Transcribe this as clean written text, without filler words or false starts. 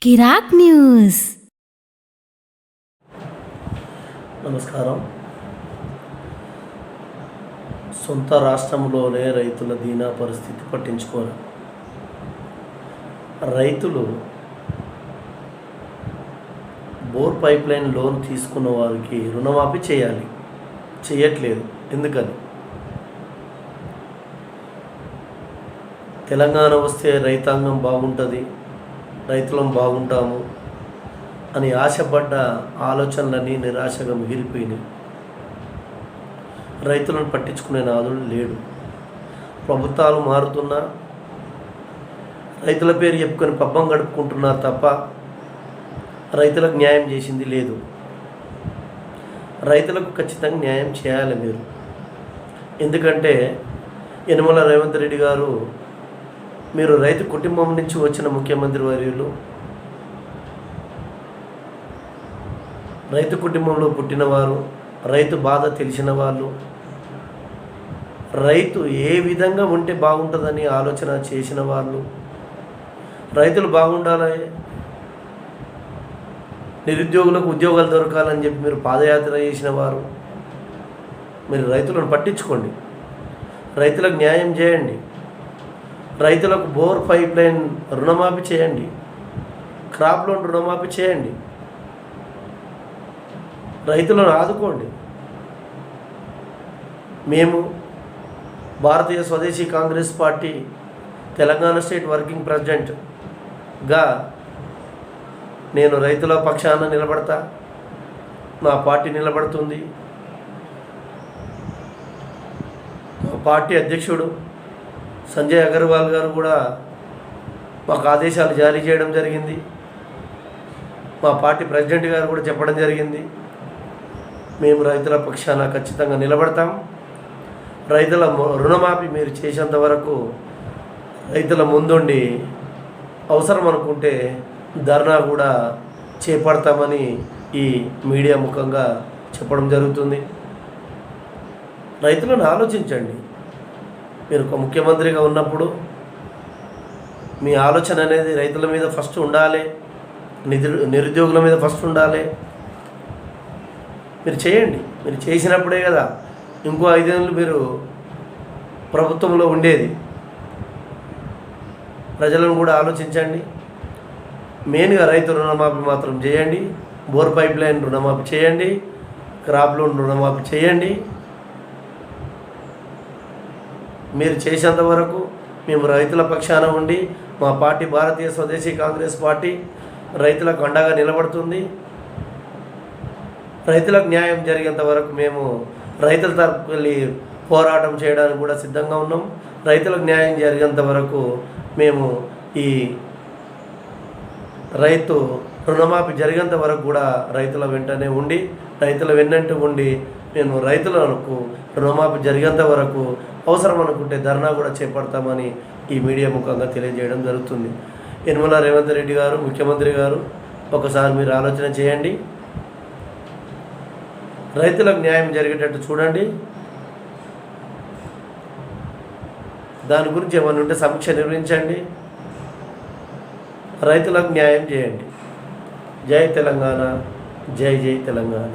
కిరాక్ news. నమస్కారం. సొంత రాష్ట్రంలోనే రైతుల దీనా పరిస్థితి పట్టించుకోరు. రైతులు బోర్ పైప్ లైన్ లోన్ తీసుకున్న వారికి రుణమాఫీ చేయట్లేదు. ఎందుకని? తెలంగాణ వస్తే రైతాంగం బాగుంటుంది, రైతులం బాగుంటాము అని ఆశపడ్డ ఆలోచనలన్నీ నిరాశగా మిగిలిపోయినాయి. రైతులను పట్టించుకునే నాదుడు లేడు. ప్రభుత్వాలు మారుతున్నా రైతుల పేరు చెప్పుకొని పబ్బం గడుపుకుంటున్నారు తప్ప రైతులకు న్యాయం చేసింది లేదు. రైతులకు ఖచ్చితంగా న్యాయం చేయాలి మీరు. ఎందుకంటే యనమల రేవంత్ రెడ్డి గారు, మీరు రైతు కుటుంబం నుంచి వచ్చిన ముఖ్యమంత్రి వర్యులు, రైతు కుటుంబంలో పుట్టినవారు, రైతు బాధ తెలిసిన వాళ్ళు, రైతు ఏ విధంగా ఉంటే బాగుంటుందని ఆలోచన చేసిన వాళ్ళు, రైతులు బాగుండాలి, నిరుద్యోగులకు ఉద్యోగాలు దొరకాలని చెప్పి మీరు పాదయాత్ర చేసిన వారు. మీరు రైతులను పట్టించుకోండి, రైతులకు న్యాయం చేయండి, రైతులకు బోర్ పైప్ లైన్ రుణమాఫీ చేయండి, క్రాప్ లోన్ రుణమాఫీ చేయండి, రైతులను ఆదుకోండి. మేము భారతీయ స్వదేశీ Congress party Telangana state working ప్రెసిడెంట్గా నేను రైతుల పక్షాన నిలబడతా, నా పార్టీ నిలబడుతుంది. మా పార్టీ అధ్యక్షుడు సంజయ్ అగర్వాల్ గారు కూడా మాకు ఆదేశాలు జారీ చేయడం జరిగింది. మా పార్టీ ప్రెసిడెంట్ గారు కూడా చెప్పడం జరిగింది, మేము రైతుల పక్షాన ఖచ్చితంగా నిలబడతాం. రైతుల రుణమాఫీ మీరు చేసేంత వరకు రైతుల ముందుండి అవసరం అనుకుంటే ధర్నా కూడా చేపడతామని ఈ మీడియా ముఖంగా చెప్పడం జరుగుతుంది. రైతులను ఆలోచించండి. మీరు ఒక ముఖ్యమంత్రిగా ఉన్నప్పుడు మీ ఆలోచన అనేది రైతుల మీద ఫస్ట్ ఉండాలి, నిరుద్యోగుల మీద ఫస్ట్ ఉండాలి. మీరు చేయండి. మీరు చేసినప్పుడే కదా ఇంకో 5 ఏళ్ళు మీరు ప్రభుత్వంలో ఉండేది. ప్రజలను కూడా ఆలోచించండి. మెయిన్గా రైతు రుణమాఫీ మాత్రం చేయండి, బోర్ పైప్ లైన్ రుణమాఫీ చేయండి, క్రాప్ లోన్ రుణమాఫీ చేయండి. మీరు చేసేంత వరకు మేము రైతుల పక్షాన ఉండి, మా పార్టీ భారతీయ స్వదేశీ కాంగ్రెస్ పార్టీ రైతులకు అండగా నిలబడుతుంది. రైతులకు న్యాయం జరిగేంత వరకు మేము రైతుల తరపుకి వెళ్ళి పోరాటం చేయడానికి కూడా సిద్ధంగా ఉన్నాం. రైతులకు న్యాయం జరిగేంత వరకు మేము ఈ రైతు రుణమాఫీ జరిగేంత వరకు కూడా రైతుల వెంటనే ఉండి, రైతుల వెన్నంటూ ఉండి మేము రైతులకు రుణమాఫీ జరిగేంత వరకు అవసరం అనుకుంటే ధర్నా కూడా చేపడతామని ఈ మీడియా ముఖంగా తెలియజేయడం జరుగుతుంది. యనమల రేవంత్ రెడ్డి గారు, ముఖ్యమంత్రి గారు, ఒకసారి మీరు ఆలోచన చేయండి. రైతులకు న్యాయం జరిగేటట్టు చూడండి. దాని గురించి ఏమైనా ఉంటే సమీక్ష నిర్వహించండి. రైతులకు న్యాయం చేయండి. జై తెలంగాణ, జై జై తెలంగాణ.